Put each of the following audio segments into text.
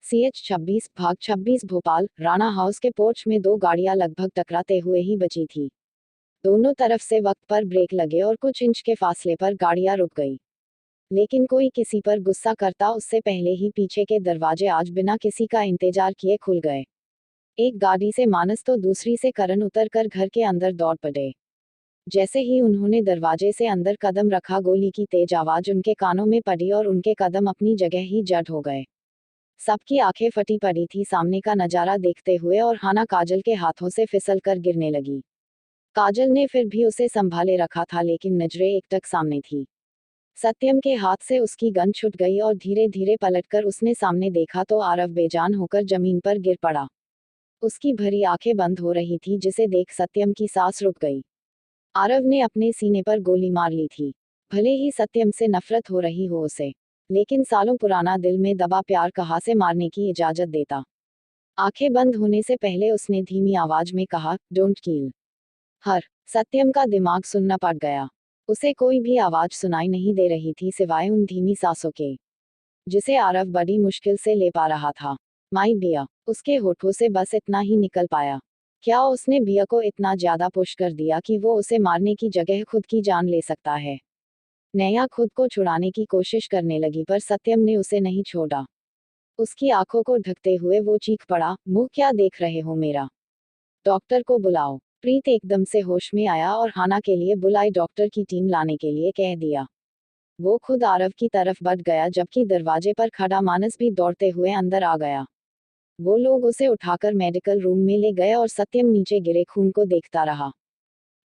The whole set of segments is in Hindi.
CH-26 भाग 26 भोपाल राणा हाउस के पोर्च में दो गाड़ियां लगभग टकराते हुए ही बची थी। दोनों तरफ से वक्त पर ब्रेक लगे और कुछ इंच के फासले पर गाड़ियां रुक गई। लेकिन कोई किसी पर गुस्सा करता उससे पहले ही पीछे के दरवाजे आज बिना किसी का इंतजार किए खुल गए। एक गाड़ी से मानस तो दूसरी से करण उतरकर घर के अंदर दौड़ पड़े। जैसे ही उन्होंने दरवाजे से अंदर कदम रखा गोली की तेज आवाज उनके कानों में पड़ी और उनके कदम अपनी जगह ही जड़ हो गए। सबकी आंखें फटी पड़ी थी सामने का नजारा देखते हुए और हाना काजल के हाथों से फिसल कर गिरने लगी। काजल ने फिर भी उसे संभाले रखा था लेकिन नजरें एकटक सामने थी। सत्यम के हाथ से उसकी गन छूट गई और धीरे धीरे पलटकर उसने सामने देखा तो आरव बेजान होकर जमीन पर गिर पड़ा। उसकी भरी आंखें बंद हो रही थी जिसे देख सत्यम की सांस रुक गई। आरव ने अपने सीने पर गोली मार ली थी। भले ही सत्यम से नफरत हो रही हो उसे, लेकिन सालों पुराना दिल में दबा प्यार कहाँ से मारने की इजाजत देता। आंखें बंद होने से पहले उसने धीमी आवाज में कहा, डोंट किल हर। सत्यम का दिमाग सुन्न पड़ गया। उसे कोई भी आवाज सुनाई नहीं दे रही थी सिवाय उन धीमी सांसों के, जिसे आरव बड़ी मुश्किल से ले पा रहा था। माई बिया, उसके होठों से बस इतना ही निकल पाया। क्या उसने बिया को इतना ज्यादा पुश कर दिया कि वो उसे मारने की जगह खुद की जान ले सकता है। नया खुद को छुड़ाने की कोशिश करने लगी पर सत्यम ने उसे नहीं छोड़ा। उसकी आंखों को ढकते हुए वो चीख पड़ा, मुंह क्या देख रहे हो मेरा? डॉक्टर को बुलाओ। प्रीत एकदम से होश में आया और हाना के लिए बुलाई डॉक्टर की टीम लाने के लिए कह दिया। वो खुद आरव की तरफ बढ़ गया जबकि दरवाजे पर खड़ा मानस भी दौड़ते हुए अंदर आ गया। वो लोग उसे उठाकर मेडिकल रूम में ले गए और सत्यम नीचे गिरे खून को देखता रहा।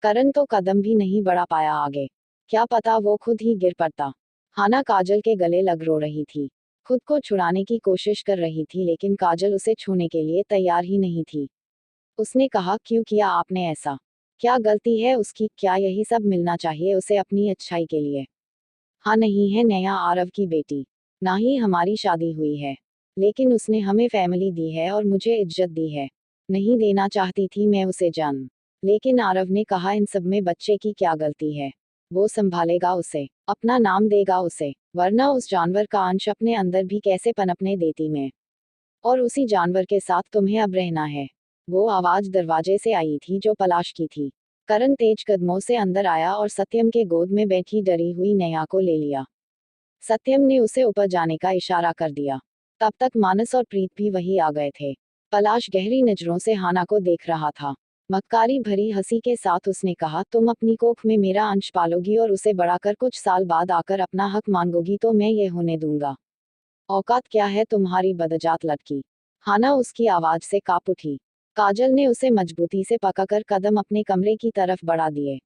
करण तो कदम भी नहीं बढ़ा पाया आगे। क्या पता वो खुद ही गिर पड़ता। हाना काजल के गले लग रो रही थी। खुद को छुड़ाने की कोशिश कर रही थी लेकिन काजल उसे छूने के लिए तैयार ही नहीं थी। उसने कहा, क्यों किया आपने ऐसा? क्या गलती है उसकी? क्या यही सब मिलना चाहिए उसे अपनी अच्छाई के लिए? हाँ, नहीं है नया आरव की बेटी, ना ही हमारी शादी हुई है, लेकिन उसने हमें फैमिली दी है और मुझे इज्जत दी है। नहीं देना चाहती थी मैं उसे जन्म, लेकिन आरव ने कहा इन सब में बच्चे की क्या गलती है? वो संभालेगा उसे, अपना नाम देगा उसे, वरना उस जानवर का अंश अपने अंदर भी कैसे पनपने देती मैं? और उसी जानवर के साथ तुम्हें अब रहना है। वो आवाज दरवाजे से आई थी जो पलाश की थी। करण तेज कदमों से अंदर आया और सत्यम के गोद में बैठी डरी हुई नया को ले लिया। सत्यम ने उसे ऊपर जाने का इशारा कर दिया। तब तक मानस और प्रीत भी वही आ गए थे। पलाश गहरी नजरों से हाना को देख रहा था। मक्कारी भरी हंसी के साथ उसने कहा, तुम अपनी कोख में मेरा अंश पालोगी और उसे बढ़ाकर कुछ साल बाद आकर अपना हक मांगोगी तो मैं ये होने दूंगा? औकात क्या है तुम्हारी बदजात लड़की? हाना उसकी आवाज से कांप उठी। काजल ने उसे मजबूती से पकड़कर कदम अपने कमरे की तरफ बढ़ा दिए।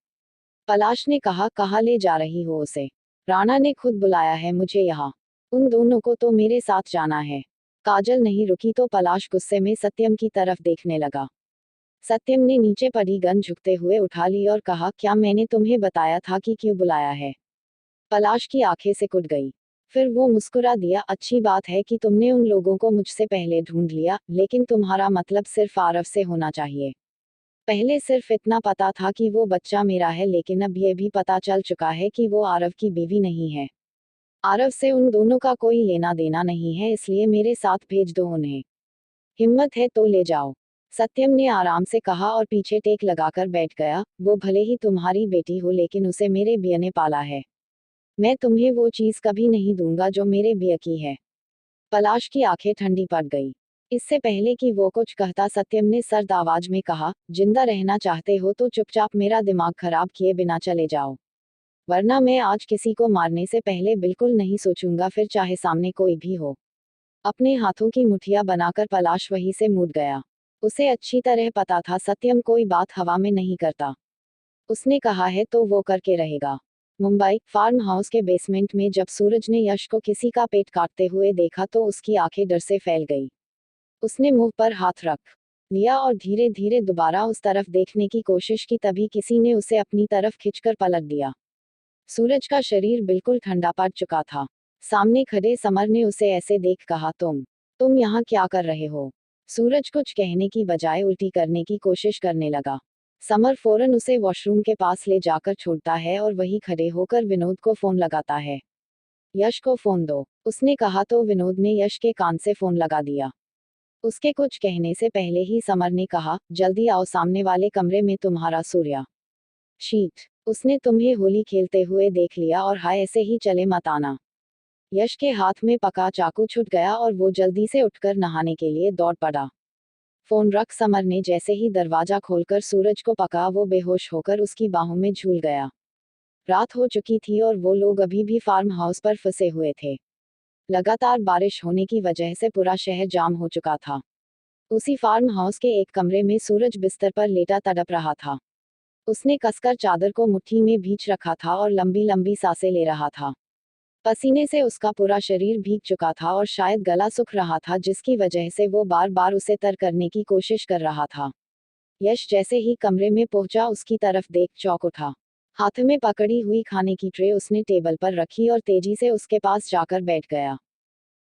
पलाश ने कहा, कहाँ ले जा रही हो उसे? राणा ने खुद बुलाया है मुझे यहाँ। उन दोनों को तो मेरे साथ जाना है। काजल नहीं रुकी तो पलाश गुस्से में सत्यम की तरफ देखने लगा। सत्यम ने नीचे पड़ी गन झुकते हुए उठा ली और कहा, क्या मैंने तुम्हें बताया था कि क्यों बुलाया है? पलाश की आंखें सिकुड़ गई। फिर वो मुस्कुरा दिया, अच्छी बात है कि तुमने उन लोगों को मुझसे पहले ढूंढ लिया, लेकिन तुम्हारा मतलब सिर्फ आरव से होना चाहिए। पहले सिर्फ इतना पता था कि वो बच्चा मेरा है लेकिन अब ये भी पता चल चुका है कि वो आरव की बीवी नहीं है। आरव से उन दोनों का कोई लेना देना नहीं है, इसलिए मेरे साथ भेज दो उन्हें। हिम्मत है तो ले जाओ। सत्यम ने आराम से कहा और पीछे टेक लगाकर बैठ गया। वो भले ही तुम्हारी बेटी हो लेकिन उसे मेरे बिया ने पाला है। मैं तुम्हें वो चीज कभी नहीं दूंगा जो मेरे बिया की है। पलाश की आंखें ठंडी पड़ गई। इससे पहले कि वो कुछ कहता सत्यम ने सर्द आवाज में कहा, जिंदा रहना चाहते हो तो चुपचाप मेरा दिमाग खराब किए बिना चले जाओ, वरना मैं आज किसी को मारने से पहले बिल्कुल नहीं सोचूंगा, फिर चाहे सामने कोई भी हो। अपने हाथों की मुठिया बनाकर पलाश वहीं से मुड़ गया। उसे अच्छी तरह पता था सत्यम कोई बात हवा में नहीं करता। उसने कहा है तो वो करके रहेगा। मुंबई फार्म हाउस के बेसमेंट में जब सूरज ने यश को किसी का पेट काटते हुए देखा तो उसकी आंखें डर से फैल गई। उसने मुंह पर हाथ रख लिया और धीरे धीरे दोबारा उस तरफ देखने की कोशिश की, तभी किसी ने उसे अपनी तरफ खिंचकर पलट दिया। सूरज का शरीर बिल्कुल ठंडा पड़ चुका था। सामने खड़े समर ने उसे ऐसे देख कहा, तुम यहाँ क्या कर रहे हो? सूरज कुछ कहने की बजाय उल्टी करने की कोशिश करने लगा। समर फौरन उसे वॉशरूम के पास ले जाकर छोड़ता है और वही खड़े होकर विनोद को फोन लगाता है। यश को फोन दो, उसने कहा तो विनोद ने यश के कान से फोन लगा दिया। उसके कुछ कहने से पहले ही समर ने कहा, जल्दी आओ, सामने वाले कमरे में तुम्हारा सूर्या। शीट, उसने तुम्हें होली खेलते हुए देख लिया और हाय ऐसे ही चले मत आना। यश के हाथ में पका चाकू छूट गया और वो जल्दी से उठकर नहाने के लिए दौड़ पड़ा। फोन रख समर ने जैसे ही दरवाजा खोलकर सूरज को पका, वो बेहोश होकर उसकी बाहों में झूल गया। रात हो चुकी थी और वो लोग अभी भी फार्म हाउस पर फंसे हुए थे। लगातार बारिश होने की वजह से पूरा शहर जाम हो चुका था। उसी फार्म हाउस के एक कमरे में सूरज बिस्तर पर लेटा तड़प रहा था। उसने कसकर चादर को मुट्ठी में भींच रखा था और लंबी लंबी सांसें ले रहा था। पसीने से उसका पूरा शरीर भीग चुका था और शायद गला सूख रहा था, जिसकी वजह से वो बार बार उसे तर करने की कोशिश कर रहा था। यश जैसे ही कमरे में पहुंचा, उसकी तरफ देख चौंक उठा। हाथ में पकड़ी हुई खाने की ट्रे उसने टेबल पर रखी और तेजी से उसके पास जाकर बैठ गया।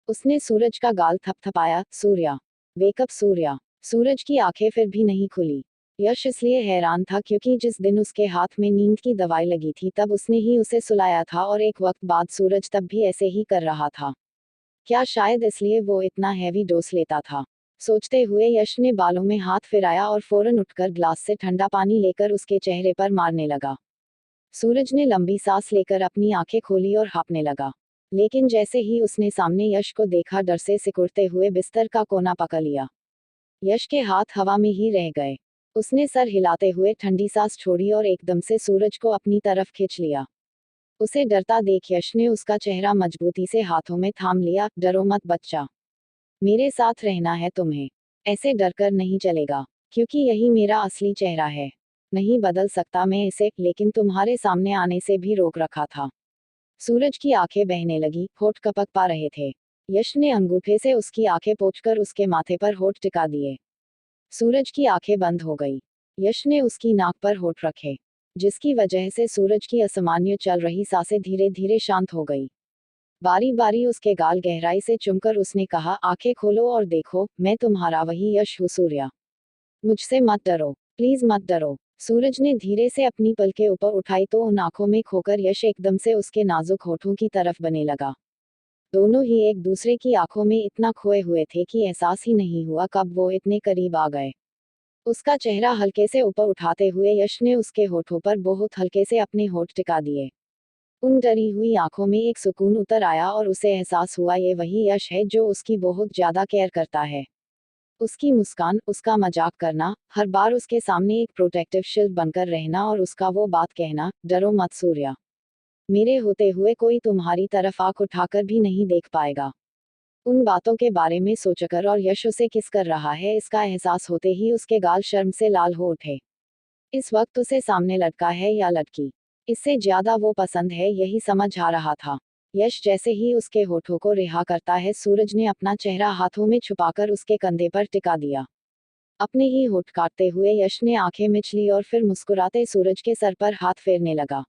उसने सूरज का गाल थपथपाया, सूर्या, वेकअप सूर्या। सूरज की आंखें फिर भी नहीं खुली। यश इसलिए हैरान था क्योंकि जिस दिन उसके हाथ में नींद की दवाई लगी थी तब उसने ही उसे सुलाया था और एक वक्त बाद सूरज तब भी ऐसे ही कर रहा था। क्या शायद इसलिए वो इतना हैवी डोज लेता था? सोचते हुए यश ने बालों में हाथ फिराया और फौरन उठकर ग्लास से ठंडा पानी लेकर उसके चेहरे पर मारने लगा। सूरज ने लंबी सांस लेकर अपनी आंखें खोली और हाँफने लगा। लेकिन जैसे ही उसने सामने यश को देखा, डर से सिकुड़ते हुए बिस्तर का कोना पकड़ लिया। यश के हाथ हवा में ही रह गए। उसने सर हिलाते हुए ठंडी सांस छोड़ी और एकदम से सूरज को अपनी तरफ खींच लिया। उसे डरता देख यश ने उसका चेहरा मजबूती से हाथों में थाम लिया। डरो मत बच्चा, मेरे साथ रहना है तुम्हें। ऐसे डरकर नहीं चलेगा, क्योंकि यही मेरा असली चेहरा है। नहीं बदल सकता मैं इसे, लेकिन तुम्हारे सामने आने से भी रोक रखा था। सूरज की आंखें बहने लगी, होठ कपक पा रहे थे। यश ने अंगूठे से उसकी आंखें पोंछकर उसके माथे पर होठ टिका दिए। सूरज की आंखें बंद हो गई। यश ने उसकी नाक पर होठ रखे, जिसकी वजह से सूरज की असामान्य चल रही सांसें धीरे धीरे शांत हो गई। बारी बारी उसके गाल गहराई से चुमकर उसने कहा, आंखें खोलो और देखो, मैं तुम्हारा वही यश हूँ सूर्या। मुझसे मत डरो, प्लीज मत डरो। सूरज ने धीरे से अपनी पलकें ऊपर उठाई तो उन आंखों में खोकर यश एकदम से उसके नाजुक होठों की तरफ बने लगा। दोनों ही एक दूसरे की आंखों में इतना खोए हुए थे कि एहसास ही नहीं हुआ कब वो इतने करीब आ गए। उसका चेहरा हल्के से ऊपर उठाते हुए यश ने उसके होठों पर बहुत हल्के से अपने होठ टिका दिए। उन डरी हुई आंखों में एक सुकून उतर आया और उसे एहसास हुआ ये वही यश है जो उसकी बहुत ज्यादा केयर करता है। उसकी मुस्कान, उसका मजाक करना, हर बार उसके सामने एक प्रोटेक्टिव शील्ड बनकर रहना और उसका वो बात कहना, डरो मत सूर्या, मेरे होते हुए कोई तुम्हारी तरफ आंख उठाकर भी नहीं देख पाएगा। उन बातों के बारे में सोचकर और यश उसे किस कर रहा है इसका एहसास होते ही उसके गाल शर्म से लाल हो उठे। इस वक्त उसे सामने लड़का है या लड़की, इससे ज्यादा वो पसंद है, यही समझ आ रहा था। यश जैसे ही उसके होठों को रिहा करता है, सूरज ने अपना चेहरा हाथों में छुपाकर उसके कंधे पर टिका दिया। अपने ही होठ काटते हुए यश ने आंखें मिच ली और फिर मुस्कुराते सूरज के सर पर हाथ फेरने लगा।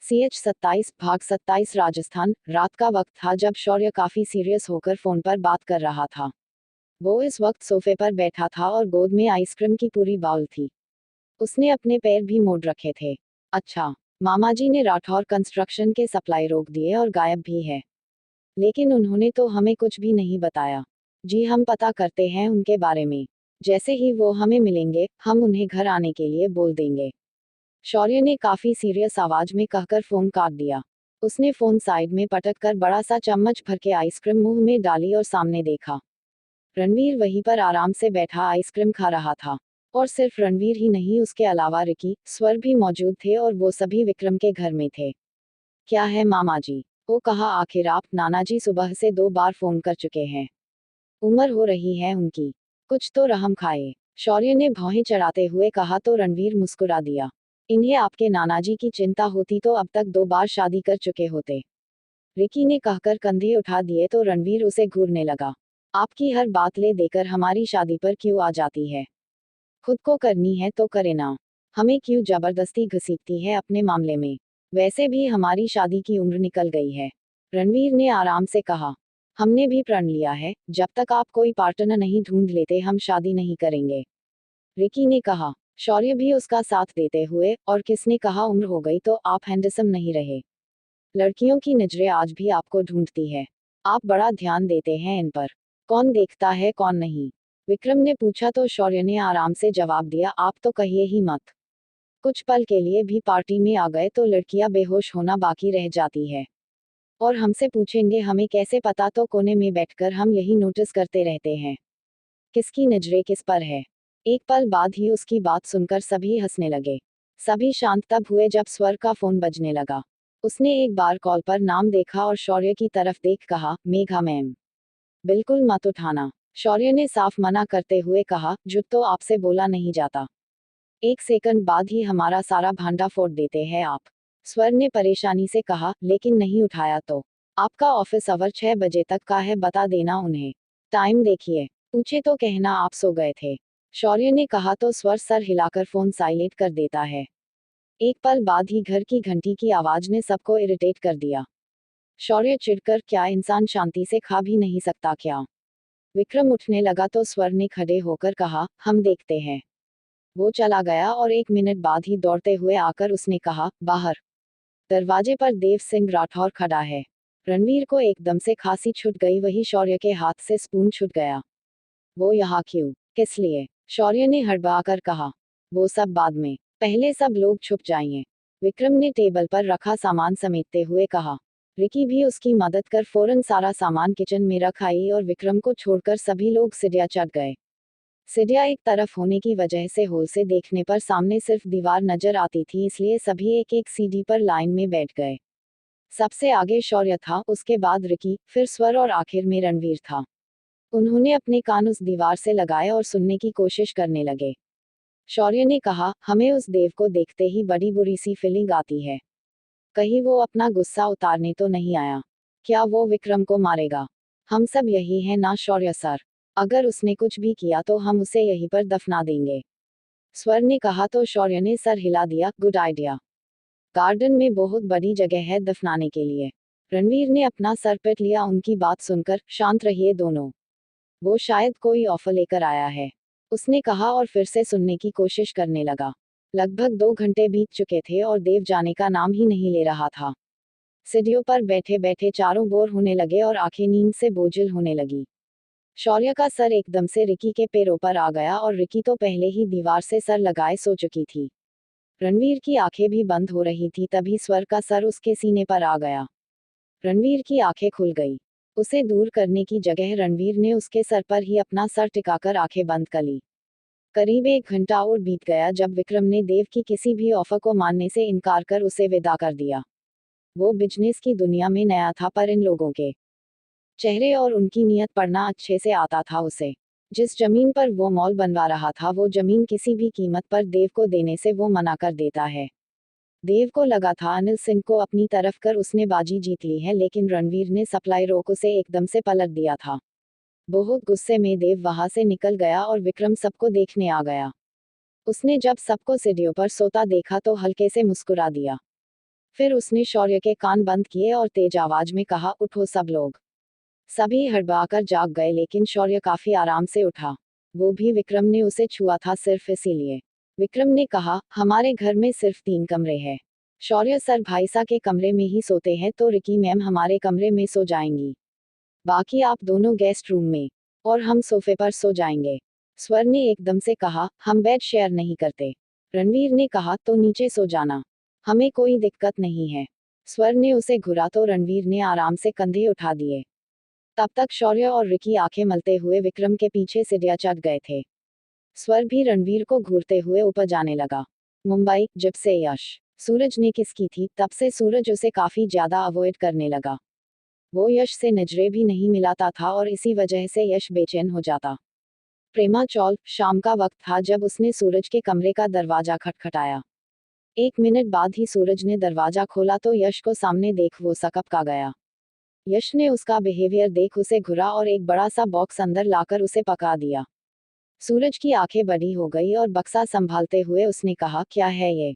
CH-27 भाग 27 राजस्थान। रात का वक्त था जब शौर्य काफी सीरियस होकर फोन पर बात कर रहा था। वो इस वक्त सोफे पर बैठा था और गोद में आइसक्रीम की पूरी बाउल थी। उसने अपने पैर भी मोड़ रखे थे। अच्छा, मामाजी ने राठौर कंस्ट्रक्शन के सप्लाई रोक दिए और गायब भी है। लेकिन उन्होंने तो हमें कुछ भी नहीं बताया। जी हम पता करते हैं उनके बारे में। जैसे ही वो हमें मिलेंगे, हम उन्हें घर आने के लिए बोल देंगे। शौर्य ने काफी सीरियस आवाज में कहकर फोन काट दिया। उसने फोन साइड में पटक कर बड़ा सा चम्मच भर के आइसक्रीम मुंह में डाली और सामने देखा। रणवीर वहीं पर आराम से बैठा आइसक्रीम खा रहा था। और सिर्फ रणवीर ही नहीं, उसके अलावा रिकी, स्वर भी मौजूद थे और वो सभी विक्रम के घर में थे। क्या है मामा जी? वो कहा, आखिर आप? नाना जी सुबह से 2 बार फोन कर चुके हैं। उम्र हो रही है उनकी, कुछ तो रहम खाए। शौर्य ने भौहें चढ़ाते हुए कहा तो रणवीर मुस्कुरा दिया। इन्हें आपके नानाजी की चिंता होती तो अब तक 2 बार शादी कर चुके होते। रिकी ने कहकर कंधे उठा दिए तो रणवीर उसे घूरने लगा। आपकी हर बात ले देकर हमारी शादी पर क्यों आ जाती है? खुद को करनी है तो करे ना, हमें क्यों जबरदस्ती घसीटती है अपने मामले में? वैसे भी हमारी शादी की उम्र निकल गई है। रणवीर ने आराम से कहा, हमने भी प्रण लिया है, जब तक आप कोई पार्टनर नहीं ढूंढ लेते हम शादी नहीं करेंगे। रिकी ने कहा। शौर्य भी उसका साथ देते हुए, और किसने कहा उम्र हो गई तो आप हैंडसम नहीं रहे? लड़कियों की नजरें आज भी आपको ढूंढती है। आप बड़ा ध्यान देते हैं इन पर। कौन देखता है कौन नहीं? विक्रम ने पूछा तो शौर्य ने आराम से जवाब दिया, आप तो कहिए ही मत। कुछ पल के लिए भी पार्टी में आ गए तो लड़कियां बेहोश होना बाकी रह जाती है। और हमसे पूछेंगे हमें कैसे पता, तो कोने में बैठकर हम यही नोटिस करते रहते हैं किसकी नजरें किस पर है। एक पल बाद ही उसकी बात सुनकर सभी हंसने लगे। सभी शांत तब हुए जब स्वर का फोन बजने लगा। उसने एक बार कॉल पर नाम देखा और शौर्य की तरफ देख कहा, मेघा मैम। बिल्कुल मत उठाना, शौर्य ने साफ मना करते हुए कहा, झूठ तो आपसे बोला नहीं जाता। एक सेकंड बाद ही हमारा सारा भांडा फोड़ देते हैं आप। स्वर ने परेशानी से कहा, लेकिन नहीं उठाया तो? आपका ऑफिस आवर 6 बजे तक का है, बता देना उन्हें। टाइम देखिए। पूछे तो कहना आप सो गए थे। शौर्य ने कहा तो स्वर सर हिलाकर फोन साइलेंट कर देता है। एक पल बाद ही घर की घंटी की आवाज ने सबको इरिटेट कर दिया। शौर्य चिढ़कर, क्या इंसान शांति से खा भी नहीं सकता क्या? विक्रम उठने लगा तो स्वर ने खड़े होकर कहा, हम देखते हैं। वो चला गया और 1 मिनट बाद ही दौड़ते हुए आकर उसने कहा, बाहर। दरवाजे पर देव सिंह राठौर खड़ा है। रणवीर को एकदम से खांसी छूट गई, वही शौर्य के हाथ से स्पून छूट गया। वो यहाँ क्यों? किस लिए? शौर्य ने हड़बड़ाकर कहा। वो सब बाद में, पहले सब लोग छुप जाइए। विक्रम ने टेबल पर रखा सामान समेटते हुए कहा। रिकी भी उसकी मदद कर फौरन सारा सामान किचन में रख आई और विक्रम को छोड़कर सभी लोग सीढ़ियां चढ़ गए। सीढ़ियां एक तरफ होने की वजह से होल से देखने पर सामने सिर्फ दीवार नजर आती थी, इसलिए सभी एक एक सीढ़ी पर लाइन में बैठ गए। सबसे आगे शौर्य था, उसके बाद रिकी, फिर स्वर और आखिर में रणवीर था। उन्होंने अपने कान उस दीवार से लगाए और सुनने की कोशिश करने लगे। शौर्य ने कहा, हमें उस देव को देखते ही बड़ी बुरी सी फीलिंग आती है। कहीं वो अपना गुस्सा उतारने तो नहीं आया? क्या वो विक्रम को मारेगा? हम सब यही हैं ना शौर्य सर? अगर उसने कुछ भी किया तो हम उसे यहीं पर दफना देंगे। स्वर ने कहा तो शौर्य ने सर हिला दिया, गुड आइडिया। गार्डन में बहुत बड़ी जगह है दफनाने के लिए। रणवीर ने अपना सर पीट लिया उनकी बात सुनकर, शांत रहिए दोनों। वो शायद कोई ऑफर लेकर आया है, उसने कहा और फिर से सुनने की कोशिश करने लगा। लगभग 2 घंटे बीत चुके थे और देव जाने का नाम ही नहीं ले रहा था। सीढ़ियों पर बैठे बैठे चारों बोर होने लगे और आंखें नींद से बोझिल होने लगी। शौर्य का सर एकदम से रिकी के पैरों पर आ गया और रिकी तो पहले ही दीवार से सर लगाए सो चुकी थी। रणवीर की आंखें भी बंद हो रही थी, तभी स्वर का सर उसके सीने पर आ गया। रणवीर की आंखें खुल गई। उसे दूर करने की जगह रणवीर ने उसके सर पर ही अपना सर टिकाकर आंखें बंद कर ली। करीब 1 घंटा और बीत गया जब विक्रम ने देव की किसी भी ऑफर को मानने से इनकार कर उसे विदा कर दिया। वो बिजनेस की दुनिया में नया था, पर इन लोगों के चेहरे और उनकी नीयत पढ़ना अच्छे से आता था उसे। जिस जमीन पर वो मॉल बनवा रहा था वो जमीन किसी भी कीमत पर देव को देने से वो मना कर देता है। देव को लगा था अनिल सिंह को अपनी तरफ कर उसने बाजी जीत ली है, लेकिन रणवीर ने सप्लाई रोक उसे एकदम से पलट दिया था। बहुत गुस्से में देव वहां से निकल गया और विक्रम सबको देखने आ गया। उसने जब सबको सीढ़ियों पर सोता देखा तो हल्के से मुस्कुरा दिया। फिर उसने शौर्य के कान बंद किए और तेज आवाज में कहा, उठो सब लोग। सभी हड़बड़ाकर जाग गए, लेकिन शौर्य काफी आराम से उठा। वो भी विक्रम ने उसे छुआ था सिर्फ इसीलिए। विक्रम ने कहा, हमारे घर में सिर्फ 3 कमरे हैं। शौर्य सर भाईसा के कमरे में ही सोते हैं तो रिकी मैम हमारे कमरे में सो जाएंगी। बाकी आप दोनों गेस्ट रूम में, और हम सोफे पर सो जाएंगे। स्वर ने एकदम से कहा, हम बेड शेयर नहीं करते। रणवीर ने कहा, तो नीचे सो जाना, हमें कोई दिक्कत नहीं है। स्वर ने उसे घुरा तो रणवीर ने आराम से कंधे उठा दिए। तब तक शौर्य और रिकी आंखें मलते हुए विक्रम के पीछे सीढ़ियां चढ़ गए थे। स्वर भी रणवीर को घूरते हुए ऊपर जाने लगा। मुंबई, जब से यश सूरज ने किस की थी तब से सूरज उसे काफी ज्यादा अवॉइड करने लगा। वो यश से नजरें भी नहीं मिलाता था और इसी वजह से यश बेचैन हो जाता। प्रेमा चौल, शाम का वक्त था जब उसने सूरज के कमरे का दरवाजा खटखटाया। 1 मिनट बाद ही सूरज ने दरवाजा खोला तो यश को सामने देख वो सकपका गया। यश ने उसका बिहेवियर देख उसे घुरा और एक बड़ा सा बॉक्स अंदर लाकर उसे पका दिया। सूरज की आंखें बड़ी हो गई और बक्सा संभालते हुए उसने कहा, क्या है ये?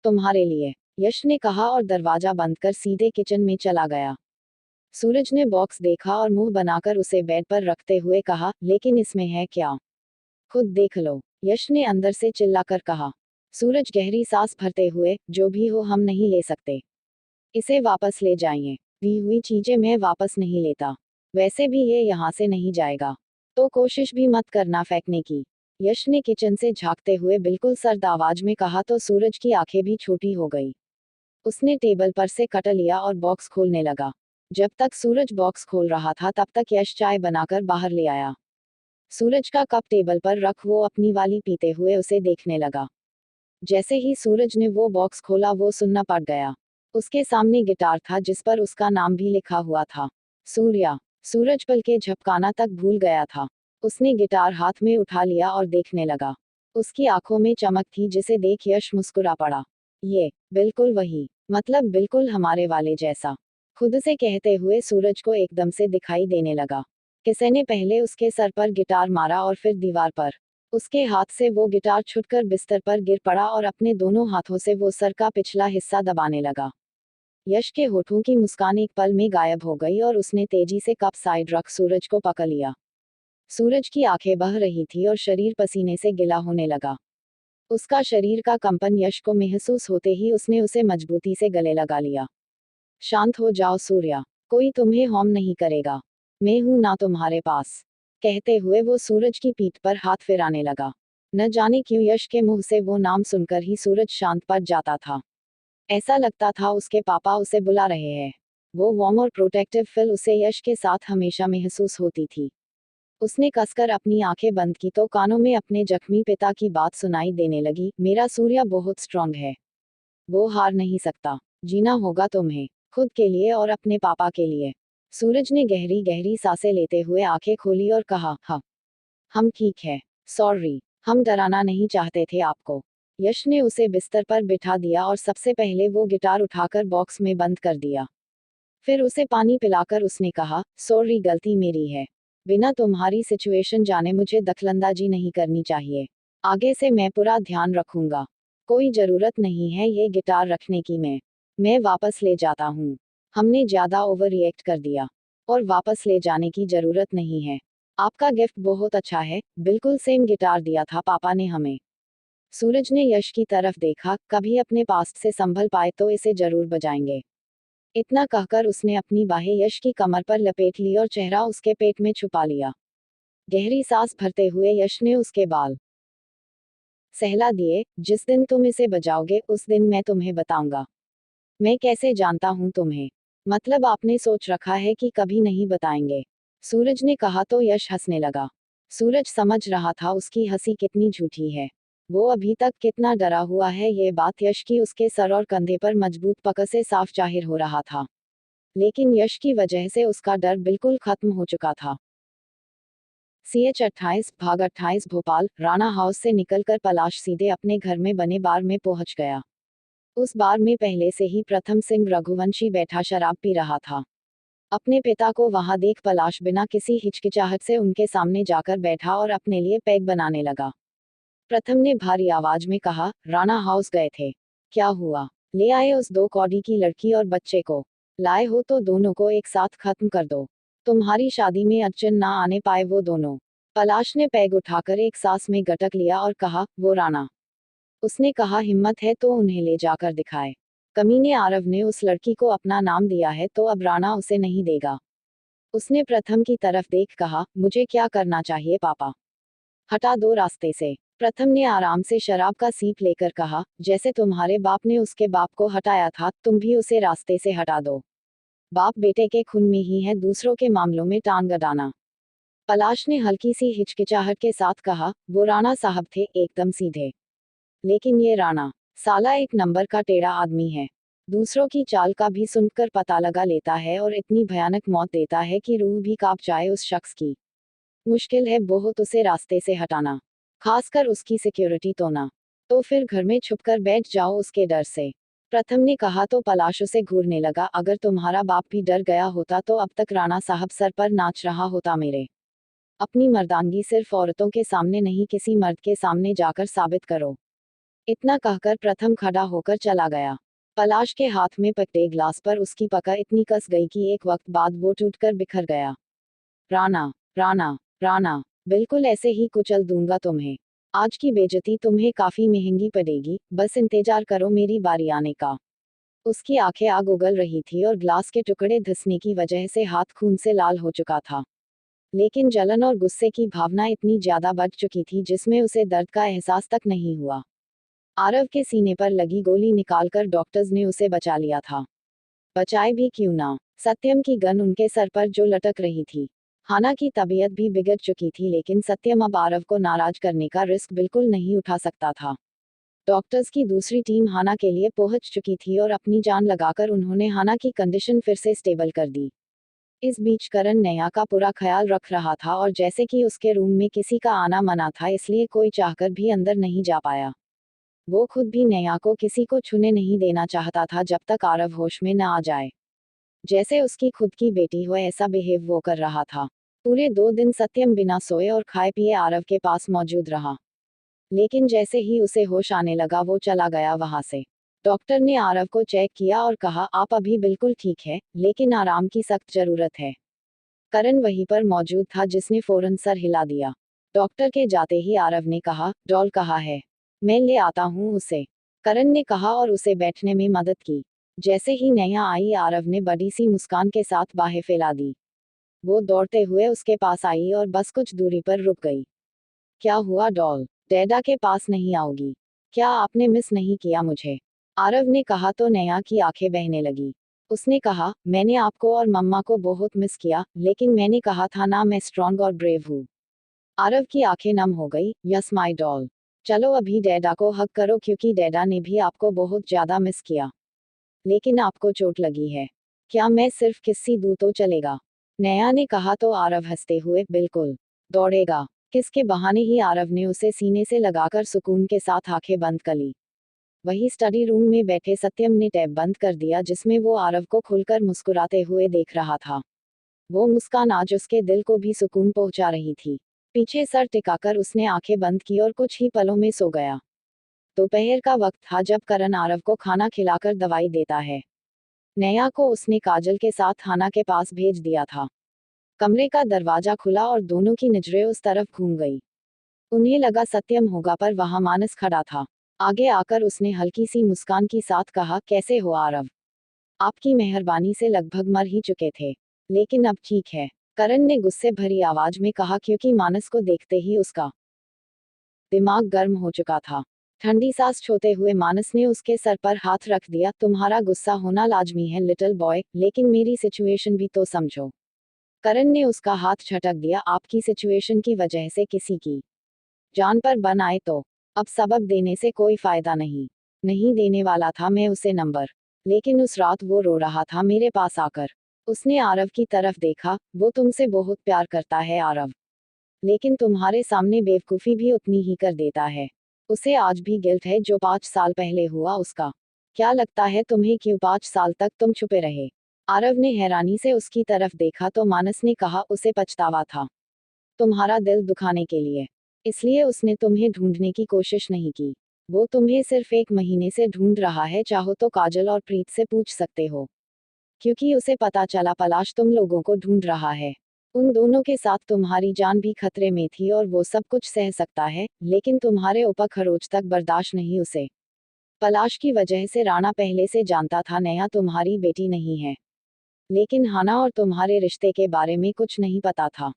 तुम्हारे लिए, यश ने कहा और दरवाजा बंद कर सीधे किचन में चला गया। सूरज ने बॉक्स देखा और मुंह बनाकर उसे बेड पर रखते हुए कहा, लेकिन इसमें है क्या? खुद देख लो, यश ने अंदर से चिल्लाकर कहा। सूरज गहरी सांस भरते हुए, जो भी हो हम नहीं ले सकते। इसे वापस ले जाइए। दी हुई चीजें मैं वापस नहीं लेता। वैसे भी ये यहाँ से नहीं जाएगा। तो कोशिश भी मत करना फेंकने की। यश ने किचन से झांकते हुए बिल्कुल सर्द आवाज में कहा तो सूरज की आंखें भी छोटी हो गई। उसने टेबल पर से कटर लिया और बॉक्स खोलने लगा। जब तक सूरज बॉक्स खोल रहा था तब तक यश चाय बनाकर बाहर ले आया। सूरज का कप टेबल पर रख वो अपनी वाली पीते हुए उसे देखने लगा। जैसे ही सूरज ने वो बॉक्स खोला वो सुनना पड़ गया। उसके सामने गिटार था जिस पर उसका नाम भी लिखा हुआ था, सूर्या। सूरज पल के झपकाना तक भूल गया था। उसने गिटार हाथ में उठा लिया और देखने लगा। उसकी आंखों में चमक थी जिसे देख यश मुस्कुरा पड़ा। ये बिल्कुल वही, मतलब बिल्कुल हमारे वाले जैसा, खुद से कहते हुए सूरज को एकदम से दिखाई देने लगा। किसी ने पहले उसके सर पर गिटार मारा और फिर दीवार पर। उसके हाथ से वो गिटार छुटकर बिस्तर पर गिर पड़ा और अपने दोनों हाथों से वो सर का पिछला हिस्सा दबाने लगा। यश के होठों की मुस्कान एक पल में गायब हो गई और उसने तेजी से कप साइड रख सूरज को पकड़ लिया। सूरज की आंखें बह रही थी और शरीर पसीने से गिला होने लगा। उसका शरीर का कंपन यश को महसूस होते ही उसने उसे मजबूती से गले लगा लिया। शांत हो जाओ सूर्या, कोई तुम्हें हार्म नहीं करेगा। मैं हूं ना तुम्हारे पास। कहते हुए वो सूरज की पीठ पर हाथ फिराने लगा। न जाने क्यों यश के मुंह से वो नाम सुनकर ही सूरज शांत पड़ जाता था। ऐसा लगता था उसके पापा उसे बुला रहे हैं। वो वार्म और प्रोटेक्टिव फील उसे यश के साथ हमेशा महसूस होती थी। उसने कसकर अपनी आंखें बंद की तो कानों में अपने जख्मी पिता की बात सुनाई देने लगी, मेरा सूर्या बहुत स्ट्रांग है। वो हार नहीं सकता। जीना होगा तुम्हें, खुद के लिए और अपने पापा के लिए। सूरज ने गहरी गहरी सांसें लेते हुए आंखें खोली और कहा, हाँ, हम ठीक है। सॉरी, हम डराना नहीं चाहते थे आपको। यश ने उसे बिस्तर पर बिठा दिया और सबसे पहले वो गिटार उठाकर बॉक्स में बंद कर दिया। फिर उसे पानी पिलाकर उसने कहा, सॉरी, गलती मेरी है। बिना तुम्हारी सिचुएशन जाने मुझे दखलंदाजी नहीं करनी चाहिए। आगे से मैं पूरा ध्यान रखूंगा। कोई जरूरत नहीं है ये गिटार रखने की। मैं वापस ले जाता हूँ। हमने ज्यादा ओवर रिएक्ट कर दिया। और वापस ले जाने की जरूरत नहीं है। आपका गिफ्ट बहुत अच्छा है, बिल्कुल सेम गिटार दिया था पापा ने हमें। सूरज ने यश की तरफ देखा, कभी अपने पास्ट से संभल पाए तो इसे जरूर बजाएंगे। इतना कहकर उसने अपनी बाहें यश की कमर पर लपेट ली और चेहरा उसके पेट में छुपा लिया। गहरी सांस भरते हुए यश ने उसके बाल सहला दिए, जिस दिन तुम इसे बजाओगे उस दिन मैं तुम्हें बताऊंगा। मैं कैसे जानता हूं तुम्हें? मतलब आपने सोच रखा है कि कभी नहीं बताएंगे? सूरज ने कहा तो यश हंसने लगा। सूरज समझ रहा था उसकी हंसी कितनी झूठी है। वो अभी तक कितना डरा हुआ है ये बात यश की उसके सर और कंधे पर मजबूत पकड़ से साफ जाहिर हो रहा था। लेकिन यश की वजह से उसका डर बिल्कुल खत्म हो चुका था। CH 28 भाग 28 भोपाल राणा हाउस से निकलकर पलाश सीधे अपने घर में बने बार में पहुंच गया। उस बार में पहले से ही प्रथम सिंह रघुवंशी बैठा शराब पी रहा था। अपने पिता को वहां देख पलाश बिना किसी हिचकिचाहट से उनके सामने जाकर बैठा और अपने लिए पैग बनाने लगा। प्रथम ने भारी आवाज में कहा, राणा हाउस गए थे? क्या हुआ? ले आए उस 2 कौड़ी की लड़की और बच्चे को? लाए हो तो दोनों को एक साथ खत्म कर दो। तुम्हारी शादी में अड़चन ना आने पाए वो दोनों। पलाश ने पैग उठाकर एक सांस में गटक लिया और कहा, वो राणा। उसने कहा, हिम्मत है तो उन्हें ले जाकर दिखाए। कमीने आरव ने उस लड़की को अपना नाम दिया है तो अब राणा उसे नहीं देगा। उसने प्रथम की तरफ देख कहा, मुझे क्या करना चाहिए पापा? हटा दो रास्ते से। प्रथम ने आराम से शराब का सीप लेकर कहा, जैसे तुम्हारे बाप ने उसके बाप को हटाया था तुम भी उसे रास्ते से हटा दो। बाप बेटे के खून में ही है दूसरों के मामलों में टांग अड़ाना। पलाश ने हल्की सी हिचकिचाहट के साथ कहा, वो राणा साहब थे एकदम सीधे। लेकिन ये राणा साला एक नंबर का टेढ़ा आदमी है। दूसरों की चाल का भी सुनकर पता लगा लेता है और इतनी भयानक मौत देता है कि रूह भी कांप जाए उस शख्स की। मुश्किल है बहुत उसे रास्ते से हटाना, खासकर उसकी सिक्योरिटी तो ना। तो फिर घर में छुपकर बैठ जाओ उसके डर से। प्रथम ने कहा तो पलाश उसे घूरने लगा, अगर तुम्हारा बाप भी डर गया होता तो अब तक राणा साहब सर पर नाच रहा होता मेरे। अपनी मर्दानगी सिर्फ औरतों के सामने नहीं किसी मर्द के सामने जाकर साबित करो। इतना कहकर प्रथम खड़ा होकर चला गया। पलाश के हाथ में पकड़े ग्लास पर उसकी पकड़ इतनी कस गई कि एक वक्त बाद वो टूटकर बिखर गया। राणा, राणा, राणा, बिल्कुल ऐसे ही कुचल दूंगा तुम्हें। आज की बेइज्जती तुम्हें काफी महंगी पड़ेगी, बस इंतजार करो मेरी बारी आने का। उसकी आंखें आग उगल रही थी और ग्लास के टुकड़े धंसने की वजह से हाथ खून से लाल हो चुका था। लेकिन जलन और गुस्से की भावना इतनी ज्यादा बढ़ चुकी थी जिसमें उसे दर्द का एहसास तक नहीं हुआ। आरव के सीने पर लगी गोली निकालकर डॉक्टर्स ने उसे बचा लिया था। बचाए भी क्यों ना, सत्यम की गन उनके सर पर जो लटक रही थी। हाना की तबीयत भी बिगड़ चुकी थी लेकिन सत्यम अब आरव को नाराज करने का रिस्क बिल्कुल नहीं उठा सकता था। डॉक्टर्स की दूसरी टीम हाना के लिए पहुंच चुकी थी और अपनी जान लगाकर उन्होंने हाना की कंडीशन फिर से स्टेबल कर दी। इस बीच करण नेहा का पूरा ख्याल रख रहा था और जैसे कि उसके रूम में किसी का आना मना था इसलिए कोई चाहकर भी अंदर नहीं जा पाया। वो खुद भी नेहा को किसी को छूने नहीं देना चाहता था जब तक आरव होश में न आ जाए। जैसे उसकी खुद की बेटी हो ऐसा बिहेव वो कर रहा था। पूरे 2 दिन सत्यम बिना सोए और खाए पिए आरव के पास मौजूद रहा। लेकिन जैसे ही उसे होश आने लगा वो चला गया वहां से। डॉक्टर ने आरव को चेक किया और कहा आप अभी बिल्कुल ठीक है लेकिन आराम की सख्त जरूरत है। करण वहीं पर मौजूद था जिसने फौरन सर हिला दिया। डॉक्टर के जाते ही आरव ने कहा डॉल कहाँ है, मैं ले आता हूँ उसे। करण ने कहा और उसे बैठने में मदद की। जैसे ही नेहा आई आरव ने बड़ी सी मुस्कान के साथ बाहें फैला दी। वो दौड़ते हुए उसके पास आई और बस कुछ दूरी पर रुक गई। क्या हुआ डॉल, डैडा के पास नहीं आओगी? क्या आपने मिस नहीं किया मुझे? आरव ने कहा तो नेहा की आंखें बहने लगी। उसने कहा मैंने आपको और मम्मा को बहुत मिस किया लेकिन मैंने कहा था ना मैं स्ट्रांग और ब्रेव हूँ। आरव की आंखें नम हो गई। यस माय डॉल, चलो अभी डैडा को हग करो क्योंकि डैडा ने भी आपको बहुत ज्यादा मिस किया। लेकिन आपको चोट लगी है, क्या मैं सिर्फ किस्सी दूं तो चलेगा? नेहा ने कहा तो आरव हंसते हुए बिल्कुल दौड़ेगा। किसके बहाने ही आरव ने उसे सीने से लगाकर सुकून के साथ आंखें बंद कर ली। वही स्टडी रूम में बैठे सत्यम ने टैब बंद कर दिया जिसमें वो आरव को खुलकर मुस्कुराते हुए देख रहा था। वो मुस्कान आज उसके दिल को भी सुकून पहुंचा रही थी। पीछे सर टिकाकर उसने आंखें बंद की और कुछ ही पलों में सो गया। दोपहर का वक्त था जब करण आरव को खाना खिलाकर दवाई देता है। नेहा को उसने काजल के साथ हाना के पास भेज दिया था। कमरे का दरवाजा खुला और दोनों की नजरें उस तरफ घूम गई। उन्हें लगा सत्यम होगा पर वहां मानस खड़ा था। आगे आकर उसने हल्की सी मुस्कान के साथ कहा कैसे हो आरव? आपकी मेहरबानी से लगभग मर ही चुके थे लेकिन अब ठीक है, करण ने गुस्से भरी आवाज में कहा क्योंकि मानस को देखते ही उसका दिमाग गर्म हो चुका था। ठंडी सांस छोड़ते हुए मानस ने उसके सर पर हाथ रख दिया तुम्हारा गुस्सा होना लाजमी है लिटिल बॉय लेकिन मेरी सिचुएशन भी तो समझो। करण ने उसका हाथ झटक दिया आपकी सिचुएशन की वजह से किसी की जान पर बन आए तो अब सबब देने से कोई फायदा नहीं। नहीं देने वाला था मैं उसे नंबर, लेकिन उस रात वो रो रहा था मेरे पास आकर। उसने आरव की तरफ देखा, वो तुमसे बहुत प्यार करता है आरव, लेकिन तुम्हारे सामने बेवकूफ़ी भी उतनी ही कर देता है। उसे आज भी गिल्ट है जो 5 साल पहले हुआ उसका। क्या लगता है तुम्हें क्यों 5 साल तक तुम छुपे रहे? आरव ने हैरानी से उसकी तरफ देखा तो मानस ने कहा उसे पछतावा था तुम्हारा दिल दुखाने के लिए, इसलिए उसने तुम्हें ढूंढने की कोशिश नहीं की। वो तुम्हें सिर्फ 1 महीने से ढूंढ रहा है, चाहो तो काजल और प्रीत से पूछ सकते हो, क्योंकि उसे पता चला पलाश तुम लोगों को ढूंढ रहा है। उन दोनों के साथ तुम्हारी जान भी खतरे में थी और वो सब कुछ सह सकता है लेकिन तुम्हारे ऊपर खरोच तक बर्दाश्त नहीं उसे। पलाश की वजह से राणा पहले से जानता था नेहा तुम्हारी बेटी नहीं है, लेकिन हाना और तुम्हारे रिश्ते के बारे में कुछ नहीं पता था,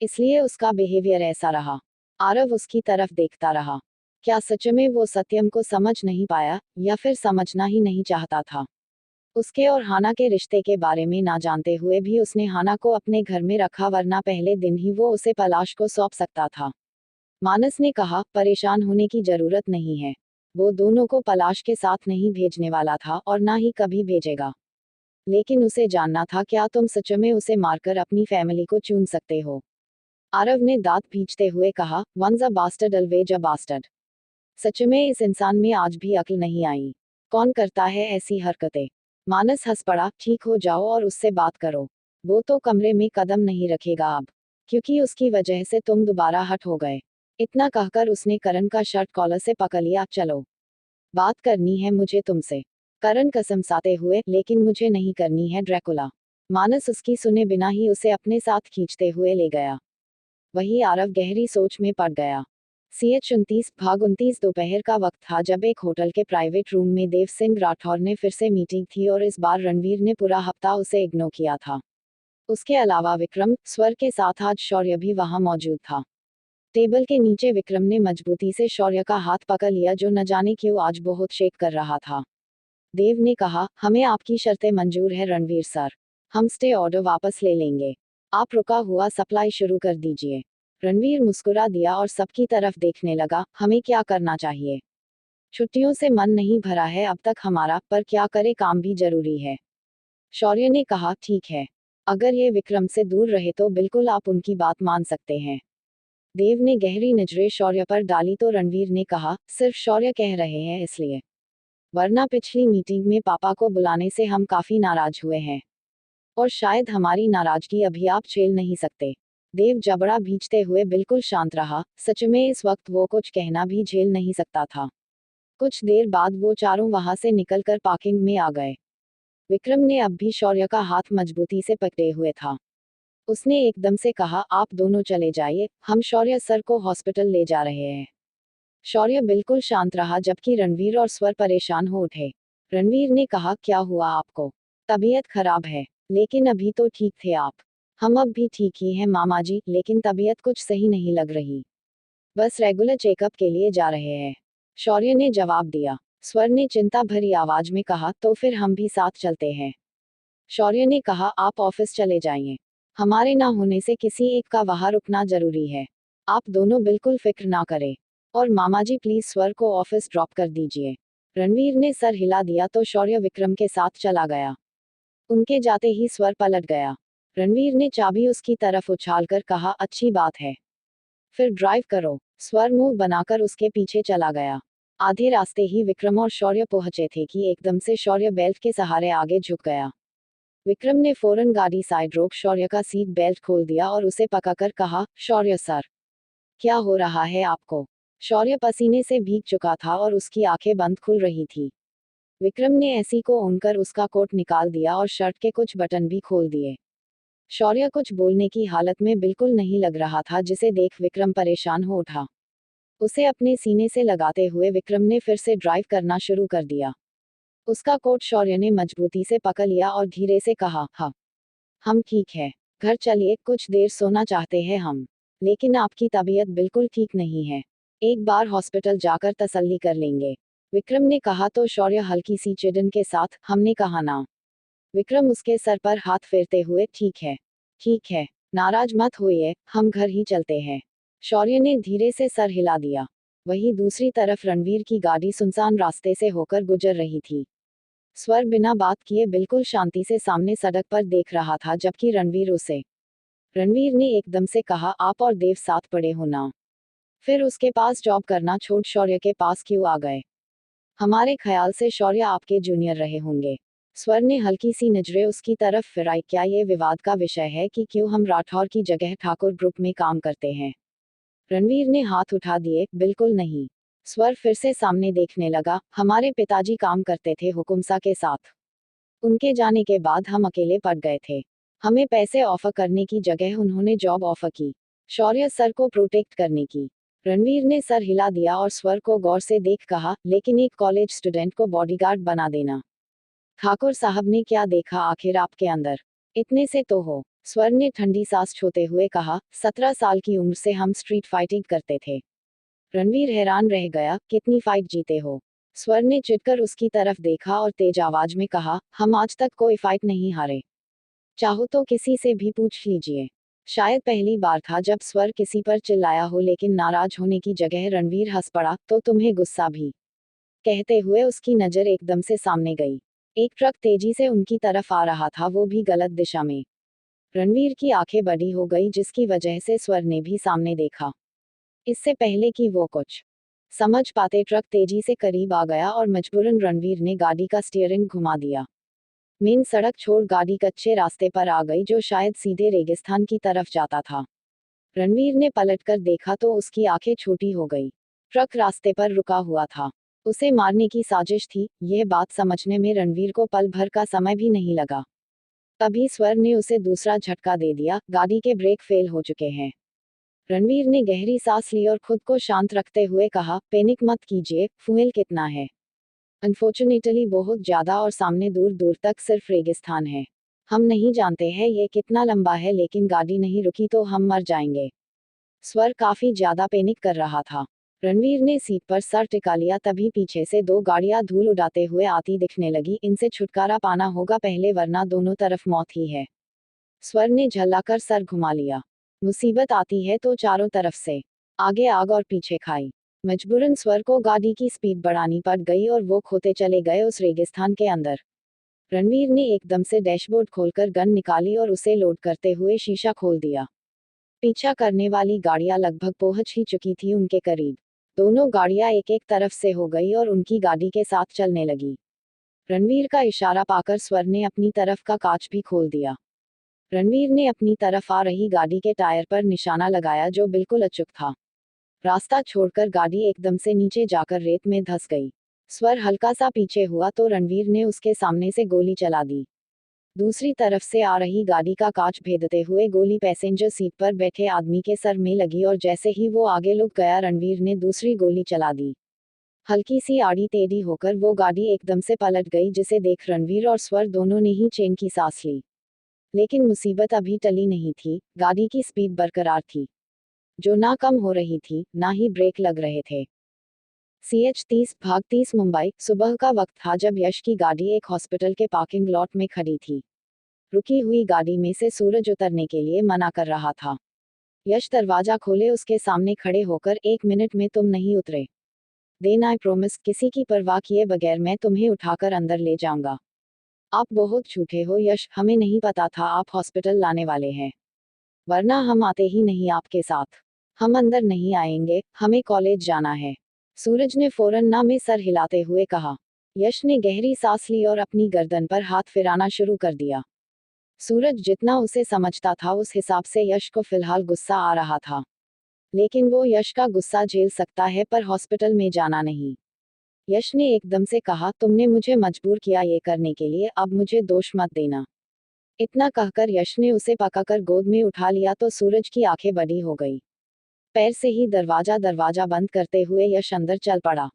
इसलिए उसका बिहेवियर ऐसा रहा। आरव उसकी तरफ देखता रहा। क्या सच में वो सत्यम को समझ नहीं पाया या फिर समझना ही नहीं चाहता था? उसके और हाना के रिश्ते के बारे में ना जानते हुए भी उसने हाना को अपने घर में रखा वरना पहले दिन ही वो उसे पलाश को सौंप सकता था। मानस ने कहा परेशान होने की जरूरत नहीं है, वो दोनों को पलाश के साथ नहीं भेजने वाला था और ना ही कभी भेजेगा। लेकिन उसे जानना था क्या तुम सच में उसे मारकर अपनी फैमिली को चुन सकते हो? आरव ने दांत भींचते हुए कहा once a bastard always a bastard. सच में इस इंसान में आज भी अक्ल नहीं आई। कौन करता है ऐसी हरकतें? मानस हंस पड़ा ठीक हो जाओ और उससे बात करो। वो तो कमरे में कदम नहीं रखेगा अब, क्योंकि उसकी वजह से तुम दोबारा हट हो गए। इतना कहकर उसने करण का शर्ट कॉलर से पकड़ लिया चलो, बात करनी है मुझे तुमसे। करण कसमसाते हुए लेकिन मुझे नहीं करनी है ड्रैकुला। मानस उसकी सुने बिना ही उसे अपने साथ खींचते हुए ले गया। वही आरव गहरी सोच में पड़ गया। CH 29 भाग 29 दोपहर का वक्त था जब एक होटल के प्राइवेट रूम में देव सिंह राठौर ने फिर से मीटिंग थी और इस बार रणवीर ने पूरा हफ्ता उसे इग्नोर किया था। उसके अलावा विक्रम, स्वर के साथ आज शौर्य भी वहां मौजूद था। टेबल के नीचे विक्रम ने मजबूती से शौर्य का हाथ पकड़ लिया जो न जाने क्यों आज बहुत शेक कर रहा था। देव ने कहा, हमें आपकी शर्तें मंजूर है रणवीर सर। हम स्टे ऑर्डर वापस ले लेंगे। आप रुका हुआ सप्लाई शुरू कर दीजिए। रणवीर मुस्कुरा दिया और सबकी तरफ देखने लगा, हमें क्या करना चाहिए? छुट्टियों से मन नहीं भरा है अब तक हमारा, पर क्या करे, काम भी जरूरी है। शौर्य ने कहा, ठीक है। अगर ये विक्रम से दूर रहे तो बिल्कुल आप उनकी बात मान सकते हैं। देव ने गहरी नजरें शौर्य पर डाली तो रणवीर ने कहा, सिर्फ शौर्य कह रहे हैं इसलिए, वरना पिछली मीटिंग में पापा को बुलाने से हम काफी नाराज हुए हैं और शायद हमारी नाराजगी अभी आप झेल नहीं सकते। देव जबड़ा भींचते हुए बिल्कुल शांत रहा। सच में इस वक्त वो कुछ कहना भी झेल नहीं सकता था। कुछ देर बाद वो चारों वहां से निकलकर पार्किंग में आ गए। विक्रम ने अब भी शौर्य का हाथ मजबूती से पकड़े हुए था। उसने एकदम से कहा, आप दोनों चले जाइए, हम शौर्य सर को हॉस्पिटल ले जा रहे हैं। शौर्य बिल्कुल शांत रहा जबकि रणवीर और स्वर परेशान हो उठे। रणवीर ने कहा, क्या हुआ आपको? तबीयत खराब है? लेकिन अभी तो ठीक थे आप। हम अब भी ठीक ही हैं मामा जी, लेकिन तबीयत कुछ सही नहीं लग रही। बस रेगुलर चेकअप के लिए जा रहे हैं, शौर्य ने जवाब दिया। स्वर ने चिंता भरी आवाज में कहा, तो फिर हम भी साथ चलते हैं। शौर्य ने कहा, आप ऑफिस चले जाइए। हमारे ना होने से किसी एक का वहां रुकना जरूरी है। आप दोनों बिल्कुल फिक्र ना करें। और मामा जी प्लीज स्वर को ऑफिस ड्रॉप कर दीजिए। रणवीर ने सर हिला दिया तो शौर्य विक्रम के साथ चला गया। उनके जाते ही स्वर पलट गया। रणवीर ने चाबी उसकी तरफ उछालकर कहा, अच्छी बात है, फिर ड्राइव करो। स्वर मुंह बनाकर उसके पीछे चला गया। आधे रास्ते ही विक्रम और शौर्य पहुंचे थे कि एकदम से शौर्य बेल्ट के सहारे आगे झुक गया। विक्रम ने फौरन गाड़ी साइड रोक शौर्य का सीट बेल्ट खोल दिया और उसे पकड़कर कहा, शौर्य सर, क्या हो रहा है आपको? शौर्य पसीने से भीग चुका था और उसकी आंखें बंद खुल रही थी। विक्रम ने ऐसी को ओनकर उसका कोट निकाल दिया और शर्ट के कुछ बटन भी खोल दिए। शौर्य कुछ बोलने की हालत में बिल्कुल नहीं लग रहा था जिसे देख विक्रम परेशान हो उठा। उसे अपने सीने से लगाते हुए विक्रम ने फिर से ड्राइव करना शुरू कर दिया। उसका कोट शौर्य ने मजबूती से पकड़ लिया और धीरे से कहा, हाँ, हम ठीक है, घर चलिए, कुछ देर सोना चाहते हैं हम। लेकिन आपकी तबीयत बिल्कुल ठीक नहीं है, एक बार हॉस्पिटल जाकर तसल्ली कर लेंगे। विक्रम ने कहा तो शौर्य हल्की सी चिढ़न के साथ, हमने कहा ना। विक्रम उसके सर पर हाथ फेरते हुए, ठीक है, नाराज मत होइए, हम घर ही चलते हैं। शौर्य ने धीरे से सर हिला दिया। वहीं दूसरी तरफ रणवीर की गाड़ी सुनसान रास्ते से होकर गुजर रही थी। स्वर बिना बात किए बिल्कुल शांति से सामने सड़क पर देख रहा था जबकि रणवीर ने एकदम से कहा, आप और देव साथ पड़े हो ना? फिर उसके पास जॉब करना छोड़ शौर्य के पास क्यों आ गए? हमारे ख्याल से शौर्य आपके जूनियर रहे होंगे। स्वर ने हल्की सी नजरें उसकी तरफ फिराई, क्या ये विवाद का विषय है कि क्यों हम राठौर की जगह ठाकुर ग्रुप में काम करते हैं? रणवीर ने हाथ उठा दिए, बिल्कुल नहीं। स्वर फिर से सामने देखने लगा, हमारे पिताजी काम करते थे हुकुमसा के साथ। उनके जाने के बाद हम अकेले पड़ गए थे। हमें पैसे ऑफर करने की जगह उन्होंने जॉब ऑफर की, शौर्य सर को प्रोटेक्ट करने की। रणवीर ने सर हिला दिया और स्वर को गौर से देख कहा, लेकिन एक कॉलेज स्टूडेंट को बॉडीगार्ड बना देना? ठाकुर साहब ने क्या देखा आखिर आपके अंदर? इतने से तो हो। स्वर ने ठंडी सांस छोड़ते हुए कहा, 17 साल की उम्र से हम स्ट्रीट फाइटिंग करते थे। रणवीर हैरान रह गया, कितनी फाइट जीते हो? स्वर ने चिढ़कर उसकी तरफ देखा और तेज आवाज में कहा, हम आज तक कोई फाइट नहीं हारे। चाहो तो किसी से भी पूछ लीजिए। शायद पहली बार था जब स्वर किसी पर चिल्लाया हो, लेकिन नाराज होने की जगह रणवीर हंस पड़ा, तो तुम्हें गुस्सा भी? कहते हुए उसकी नजर एकदम से सामने गई। एक ट्रक तेजी से उनकी तरफ आ रहा था, वो भी गलत दिशा में। रणवीर की आंखें बड़ी हो गई जिसकी वजह से स्वर ने भी सामने देखा। इससे पहले कि वो कुछ समझ पाते ट्रक तेजी से करीब आ गया और मजबूरन रणवीर ने गाड़ी का स्टीयरिंग घुमा दिया। मेन सड़क छोड़ गाड़ी कच्चे रास्ते पर आ गई जो शायद सीधे रेगिस्तान की तरफ जाता था। रणवीर ने पलटकर देखा तो उसकी आंखें छोटी हो गई। ट्रक रास्ते पर रुका हुआ था। उसे मारने की साजिश थी, यह बात समझने में रणवीर को पल भर का समय भी नहीं लगा। तभी स्वर ने उसे दूसरा झटका दे दिया, गाड़ी के ब्रेक फेल हो चुके हैं। रणवीर ने गहरी सांस ली और खुद को शांत रखते हुए कहा, पैनिक मत कीजिए, फ्यूल कितना है? अनफॉर्चुनेटली बहुत ज्यादा और सामने दूर दूर तक सिर्फ रेगिस्तान है। हम नहीं जानते हैं ये कितना लंबा है, लेकिन गाड़ी नहीं रुकी तो हम मर जाएंगे। स्वर काफी ज्यादा पैनिक कर रहा था। रणवीर ने सीट पर सर टिका लिया, तभी पीछे से दो गाड़ियां धूल उड़ाते हुए आती दिखने लगी। इनसे छुटकारा पाना होगा पहले, वरना दोनों तरफ मौत ही है। स्वर ने झल्लाकर सर घुमा लिया। मुसीबत आती है तो चारों तरफ से, आगे आग और पीछे खाई। मजबूरन स्वर को गाड़ी की स्पीड बढ़ानी पड़ गई और वो खोते चले गए उस रेगिस्तान के अंदर। रणवीर ने एकदम से डैशबोर्ड खोलकर गन निकाली और उसे लोड करते हुए शीशा खोल दिया। पीछा करने वाली गाड़ियां लगभग पहुंच ही चुकी थी उनके करीब। दोनों गाड़ियां एक एक तरफ से हो गई और उनकी गाड़ी के साथ चलने लगी। रणवीर का इशारा पाकर स्वर ने अपनी तरफ का कांच भी खोल दिया। रणवीर ने अपनी तरफ आ रही गाड़ी के टायर पर निशाना लगाया, जो बिल्कुल अचूक था। रास्ता छोड़कर गाड़ी एकदम से नीचे जाकर रेत में धंस गई। स्वर हल्का सा पीछे हुआ तो रणवीर ने उसके सामने से गोली चला दी। दूसरी तरफ से आ रही गाड़ी का कांच भेदते हुए गोली पैसेंजर सीट पर बैठे आदमी के सर में लगी और जैसे ही वो आगे लुक गया, रणवीर ने दूसरी गोली चला दी। हल्की सी आड़ी टेढ़ी होकर वो गाड़ी एकदम से पलट गई, जिसे देख रणवीर और स्वर दोनों ने ही चैन की सांस ली। लेकिन मुसीबत अभी टली नहीं थी। गाड़ी की स्पीड बरकरार थी, जो ना कम हो रही थी, ना ही ब्रेक लग रहे थे। CH-30 भाग 30 मुंबई। सुबह का वक्त था जब यश की गाड़ी एक हॉस्पिटल के पार्किंग लॉट में खड़ी थी। रुकी हुई गाड़ी में से सूरज उतरने के लिए मना कर रहा था। यश दरवाजा खोले उसके सामने खड़े होकर, 1 मिनट में तुम नहीं उतरे, देन आई प्रॉमिस, किसी की परवाह किए बगैर मैं तुम्हें उठाकर अंदर ले जाऊंगा। आप बहुत झूठे हो यश, हमें नहीं पता था आप हॉस्पिटल लाने वाले हैं, वरना हम आते ही नहीं आपके साथ। हम अंदर नहीं आएंगे, हमें कॉलेज जाना है। सूरज ने फौरन ना में सर हिलाते हुए कहा। यश ने गहरी सांस ली और अपनी गर्दन पर हाथ फिराना शुरू कर दिया। सूरज जितना उसे समझता था उस हिसाब से यश को फिलहाल गुस्सा आ रहा था, लेकिन वो यश का गुस्सा झेल सकता है पर हॉस्पिटल में जाना नहीं। यश ने एकदम से कहा, तुमने मुझे मजबूर किया ये करने के लिए, अब मुझे दोष मत देना। इतना कहकर यश ने उसे पकड़कर गोद में उठा लिया तो सूरज की आंखें बड़ी हो गई। पैर से ही दरवाजा बंद करते हुए यश अंदर चल पड़ा।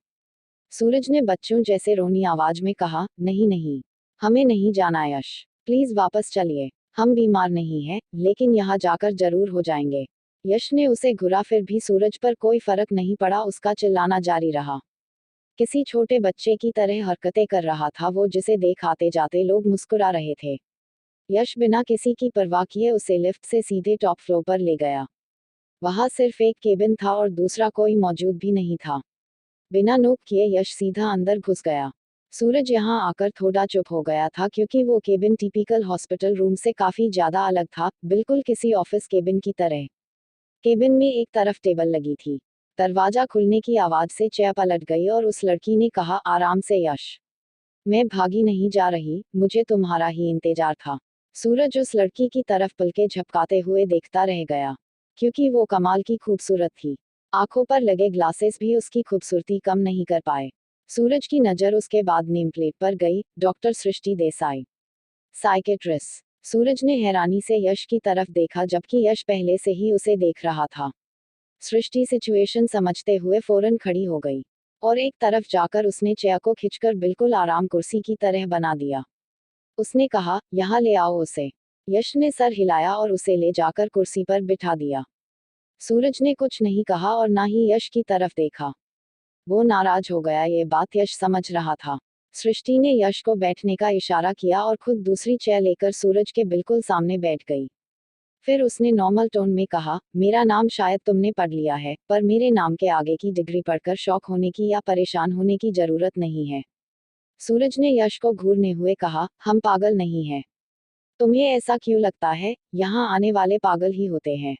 सूरज ने बच्चों जैसे रोनी आवाज में कहा, नहीं नहीं, हमें नहीं जाना यश, प्लीज वापस चलिए। हम बीमार नहीं हैं, लेकिन यहाँ जाकर जरूर हो जाएंगे। यश ने उसे घुरा, फिर भी सूरज पर कोई फर्क नहीं पड़ा, उसका चिल्लाना जारी रहा। किसी छोटे बच्चे की तरह हरकतें कर रहा था वो, जिसे देख आते जाते लोग मुस्कुरा रहे थे। यश बिना किसी की परवाह किए उसे लिफ्ट से सीधे टॉप फ्लोर पर ले गया। वहां सिर्फ एक केबिन था और दूसरा कोई मौजूद भी नहीं था। बिना नोक किए यश सीधा अंदर घुस गया। सूरज यहां आकर थोड़ा चुप हो गया था, क्योंकि वो केबिन टिपिकल हॉस्पिटल रूम से काफी ज्यादा अलग था, बिल्कुल किसी ऑफिस केबिन की तरह। केबिन में एक तरफ टेबल लगी थी। दरवाजा खुलने की आवाज से चेयर पलट गई और उस लड़की ने कहा, आराम से यश, मैं भागी नहीं जा रही, मुझे तुम्हारा ही इंतजार था। सूरज उस लड़की की तरफ पलके झपकाते हुए देखता रह गया, क्योंकि वो कमाल की खूबसूरत थी। आंखों पर लगे ग्लासेस भी उसकी खूबसूरती कम नहीं कर पाए। सूरज की नजर उसके बाद नेम प्लेट पर गई, डॉक्टर सृष्टि देसाई, साइकेट्रिस्ट। सूरज ने हैरानी से यश की तरफ देखा, जबकि यश पहले से ही उसे देख रहा था। सृष्टि सिचुएशन समझते हुए फौरन खड़ी हो गई और एक तरफ जाकर उसने चेयर को खिंचकर बिल्कुल आराम कुर्सी की तरह बना दिया। उसने कहा, यहाँ ले आओ उसे। यश ने सर हिलाया और उसे ले जाकर कुर्सी पर बिठा दिया। सूरज ने कुछ नहीं कहा और ना ही यश की तरफ देखा। वो नाराज हो गया, ये बात यश समझ रहा था। सृष्टि ने यश को बैठने का इशारा किया और खुद दूसरी चेयर लेकर सूरज के बिल्कुल सामने बैठ गई। फिर उसने नॉर्मल टोन में कहा, मेरा नाम शायद तुमने पढ़ लिया है, पर मेरे नाम के आगे की डिग्री पढ़कर शौक होने की या परेशान होने की जरूरत नहीं है। सूरज ने यश को घूरने हुए कहा, हम पागल नहीं हैं। तुम्हें ऐसा क्यों लगता है, यहाँ आने वाले पागल ही होते हैं।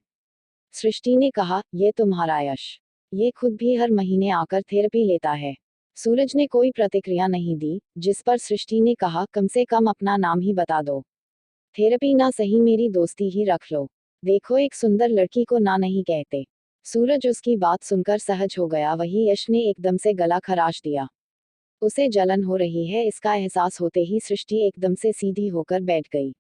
सृष्टि ने कहा, ये तुम्हारा यश, ये खुद भी हर महीने आकर थेरेपी लेता है। सूरज ने कोई प्रतिक्रिया नहीं दी, जिस पर सृष्टि ने कहा, कम से कम अपना नाम ही बता दो। थेरेपी ना सही, मेरी दोस्ती ही रख लो। देखो, एक सुंदर लड़की को ना नहीं कहते। सूरज उसकी बात सुनकर सहज हो गया, वही यश ने एकदम से गला खराश दिया। उसे जलन हो रही है, इसका एहसास होते ही सृष्टि एकदम से सीधी होकर बैठ गई।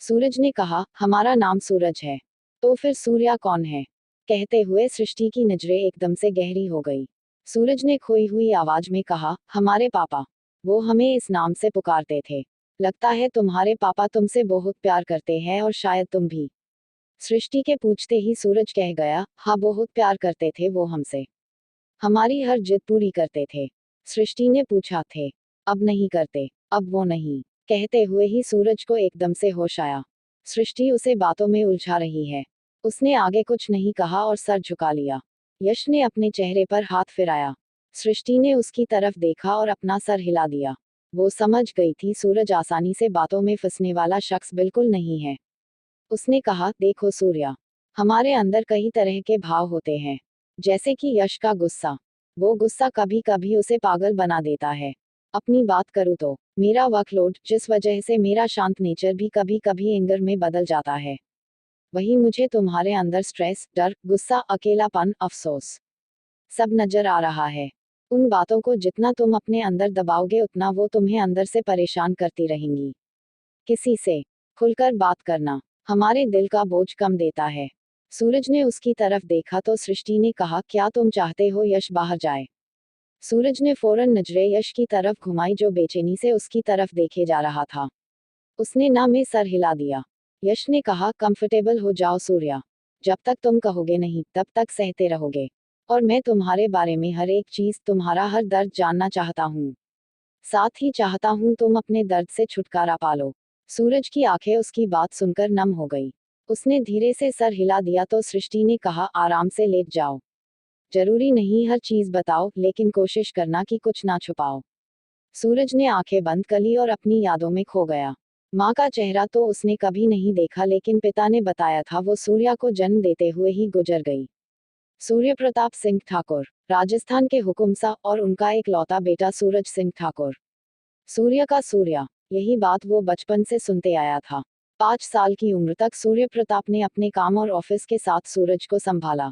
सूरज ने कहा, हमारा नाम सूरज है, तो फिर सूर्या कौन है? कहते हुए सृष्टि की नजरें एकदम से गहरी हो गई। सूरज ने खोई हुई आवाज में कहा, हमारे पापा। वो हमें इस नाम से पुकारते थे। लगता है तुम्हारे पापा तुमसे बहुत प्यार करते हैं और शायद तुम भी। सृष्टि के पूछते ही सूरज कह गया, हाँ बहुत प्यार करते थे वो हमसे। हमारी हर जिद पूरी करते थे। सृष्टि ने पूछा, थे? अब नहीं करते? अब वो नहीं। कहते हुए ही सूरज को एकदम से होश आया। सृष्टि उसे बातों में उलझा रही है। उसने आगे कुछ नहीं कहा और सर झुका लिया। यश ने अपने चेहरे पर हाथ फिराया। सृष्टि ने उसकी तरफ देखा और अपना सर हिला दिया। वो समझ गई थी सूरज आसानी से बातों में फंसने वाला शख्स बिल्कुल नहीं है। उसने कहा, देखो सूर्या, हमारे अंदर कई तरह के भाव होते हैं। जैसे कि यश का गुस्सा। वो गुस्सा कभी कभी उसे पागल बना देता है। अपनी बात करूँ तो मेरा वर्कलोड, जिस वजह से मेरा शांत नेचर भी कभी कभी एंगर में बदल जाता है। वही मुझे तुम्हारे अंदर स्ट्रेस, डर, गुस्सा, अकेलापन, अफसोस सब नजर आ रहा है। उन बातों को जितना तुम अपने अंदर दबाओगे उतना वो तुम्हें अंदर से परेशान करती रहेंगी। किसी से खुलकर बात करना हमारे दिल का बोझ कम देता है। सूरज ने उसकी तरफ देखा तो सृष्टि ने कहा, क्या तुम चाहते हो यश बाहर जाए? सूरज ने फौरन नजरें यश की तरफ घुमाई जो बेचैनी से उसकी तरफ देखे जा रहा था। उसने ना में सर हिला दिया। यश ने कहा, कंफर्टेबल हो जाओ सूर्या। जब तक तुम कहोगे नहीं तब तक सहते रहोगे। और मैं तुम्हारे बारे में हर एक चीज, तुम्हारा हर दर्द जानना चाहता हूँ। साथ ही चाहता हूँ तुम अपने दर्द से छुटकारा पालो। सूरज की आंखें उसकी बात सुनकर नम हो गई। उसने धीरे से सर हिला दिया तो सृष्टि ने कहा, आराम से लेट जाओ। जरूरी नहीं हर चीज बताओ, लेकिन कोशिश करना कि कुछ ना छुपाओ। सूरज ने आंखें बंद कर ली और अपनी यादों में खो गया। माँ का चेहरा तो उसने कभी नहीं देखा, लेकिन पिता ने बताया था वो सूर्या को जन्म देते हुए ही गुजर गई। सूर्य प्रताप सिंह ठाकुर, राजस्थान के हुकुमसा, और उनका एक लौता बेटा सूरज सिंह ठाकुर। सूर्य का सूर्या, यही बात वो बचपन से सुनते आया था। 5 साल की उम्र तक सूर्य प्रताप ने अपने काम और ऑफिस के साथ सूरज को संभाला।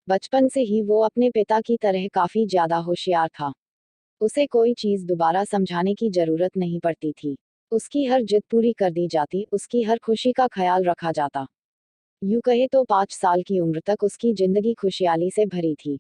बचपन से ही वो अपने पिता की तरह काफी ज्यादा होशियार था। उसे कोई चीज दोबारा समझाने की जरूरत नहीं पड़ती थी। उसकी हर जिद पूरी कर दी जाती, उसकी हर खुशी का ख्याल रखा जाता। यूं कहे तो 5 साल की उम्र तक उसकी जिंदगी खुशहाली से भरी थी।